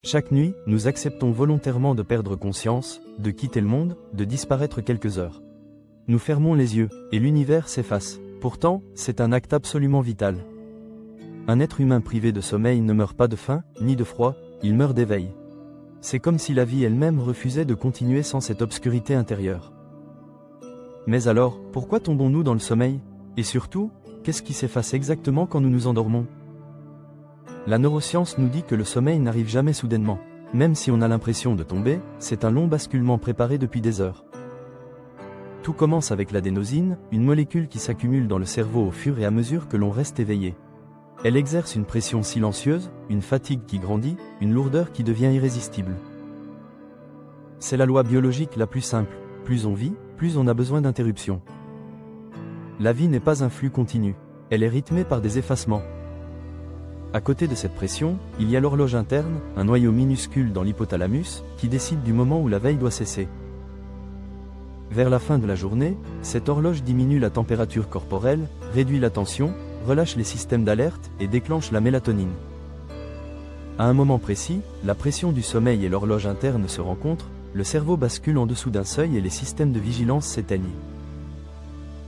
Chaque nuit, nous acceptons volontairement de perdre conscience, de quitter le monde, de disparaître quelques heures. Nous fermons les yeux, et l'univers s'efface. Pourtant, c'est un acte absolument vital. Un être humain privé de sommeil ne meurt pas de faim, ni de froid, il meurt d'éveil. C'est comme si la vie elle-même refusait de continuer sans cette obscurité intérieure. Mais alors, pourquoi tombons-nous dans le sommeil? Et surtout, qu'est-ce qui s'efface exactement quand nous nous endormons? La neuroscience nous dit que le sommeil n'arrive jamais soudainement. Même si on a l'impression de tomber, c'est un long basculement préparé depuis des heures. Tout commence avec l'adénosine, une molécule qui s'accumule dans le cerveau au fur et à mesure que l'on reste éveillé. Elle exerce une pression silencieuse, une fatigue qui grandit, une lourdeur qui devient irrésistible. C'est la loi biologique la plus simple, plus on vit, plus on a besoin d'interruptions. La vie n'est pas un flux continu, elle est rythmée par des effacements. À côté de cette pression, il y a l'horloge interne, un noyau minuscule dans l'hypothalamus, qui décide du moment où la veille doit cesser. Vers la fin de la journée, cette horloge diminue la température corporelle, réduit la tension, relâche les systèmes d'alerte et déclenche la mélatonine. À un moment précis, la pression du sommeil et l'horloge interne se rencontrent, le cerveau bascule en dessous d'un seuil et les systèmes de vigilance s'éteignent.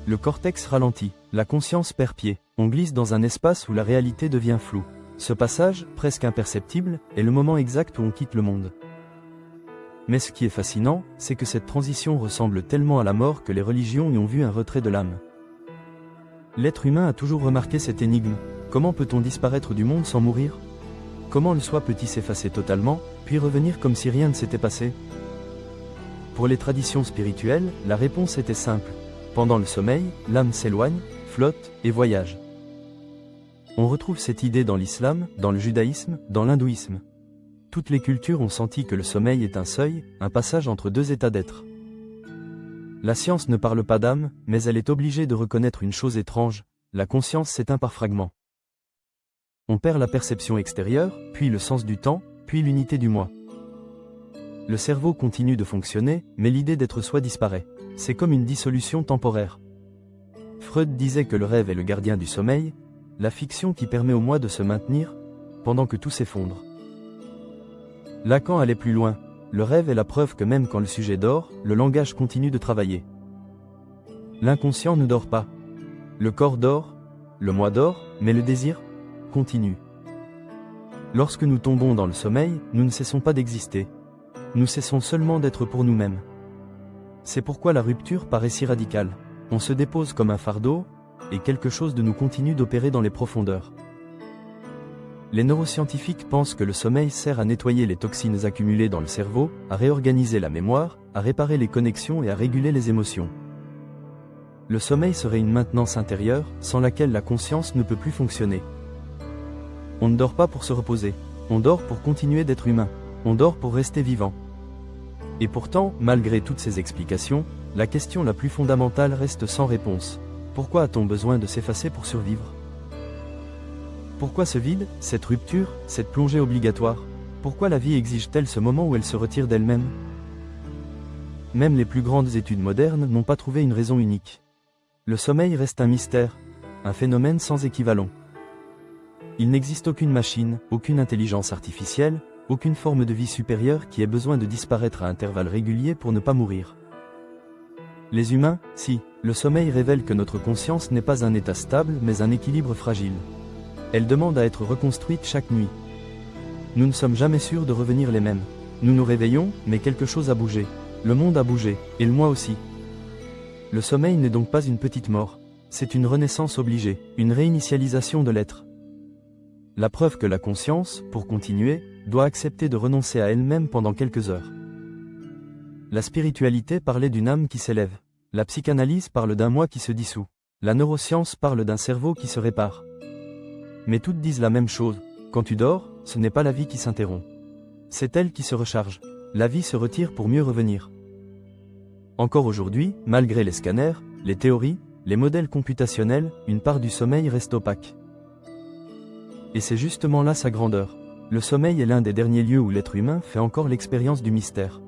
Le cortex ralentit, la conscience perd pied, on glisse dans un espace où la réalité devient floue. Ce passage, presque imperceptible, est le moment exact où on quitte le monde. Mais ce qui est fascinant, c'est que cette transition ressemble tellement à la mort que les religions y ont vu un retrait de l'âme. L'être humain a toujours remarqué cette énigme. Comment peut-on disparaître du monde sans mourir? Comment le soi peut-il s'effacer totalement, puis revenir comme si rien ne s'était passé? Pour les traditions spirituelles, la réponse était simple. Pendant le sommeil, l'âme s'éloigne, flotte et voyage. On retrouve cette idée dans l'islam, dans le judaïsme, dans l'hindouisme. Toutes les cultures ont senti que le sommeil est un seuil, un passage entre deux états d'être. La science ne parle pas d'âme, mais elle est obligée de reconnaître une chose étrange, la conscience s'éteint par fragments. On perd la perception extérieure, puis le sens du temps, puis l'unité du moi. Le cerveau continue de fonctionner, mais l'idée d'être soi disparaît. C'est comme une dissolution temporaire. Freud disait que le rêve est le gardien du sommeil, la fiction qui permet au moi de se maintenir, pendant que tout s'effondre. Lacan allait plus loin. Le rêve est la preuve que même quand le sujet dort, le langage continue de travailler. L'inconscient ne dort pas. Le corps dort, le moi dort, mais le désir continue. Lorsque nous tombons dans le sommeil, nous ne cessons pas d'exister. Nous cessons seulement d'être pour nous-mêmes. C'est pourquoi la rupture paraît si radicale. On se dépose comme un fardeau, et quelque chose de nous continue d'opérer dans les profondeurs. Les neuroscientifiques pensent que le sommeil sert à nettoyer les toxines accumulées dans le cerveau, à réorganiser la mémoire, à réparer les connexions et à réguler les émotions. Le sommeil serait une maintenance intérieure, sans laquelle la conscience ne peut plus fonctionner. On ne dort pas pour se reposer, on dort pour continuer d'être humain, on dort pour rester vivant. Et pourtant, malgré toutes ces explications, la question la plus fondamentale reste sans réponse. Pourquoi a-t-on besoin de s'effacer pour survivre? Pourquoi ce vide, cette rupture, cette plongée obligatoire? Pourquoi la vie exige-t-elle ce moment où elle se retire d'elle-même? Même les plus grandes études modernes n'ont pas trouvé une raison unique. Le sommeil reste un mystère, un phénomène sans équivalent. Il n'existe aucune machine, aucune intelligence artificielle, aucune forme de vie supérieure qui ait besoin de disparaître à intervalles réguliers pour ne pas mourir. Les humains, si, le sommeil révèle que notre conscience n'est pas un état stable mais un équilibre fragile. Elle demande à être reconstruite chaque nuit. Nous ne sommes jamais sûrs de revenir les mêmes. Nous nous réveillons, mais quelque chose a bougé. Le monde a bougé, et le moi aussi. Le sommeil n'est donc pas une petite mort. C'est une renaissance obligée, une réinitialisation de l'être. La preuve que la conscience, pour continuer, doit accepter de renoncer à elle-même pendant quelques heures. La spiritualité parlait d'une âme qui s'élève. La psychanalyse parle d'un moi qui se dissout. La neuroscience parle d'un cerveau qui se répare. Mais toutes disent la même chose. Quand tu dors, ce n'est pas la vie qui s'interrompt. C'est elle qui se recharge. La vie se retire pour mieux revenir. Encore aujourd'hui, malgré les scanners, les théories, les modèles computationnels, une part du sommeil reste opaque. Et c'est justement là sa grandeur. Le sommeil est l'un des derniers lieux où l'être humain fait encore l'expérience du mystère.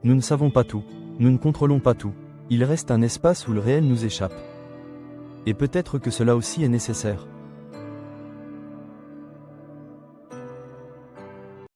Nous ne savons pas tout. Nous ne contrôlons pas tout. Il reste un espace où le réel nous échappe. Et peut-être que cela aussi est nécessaire.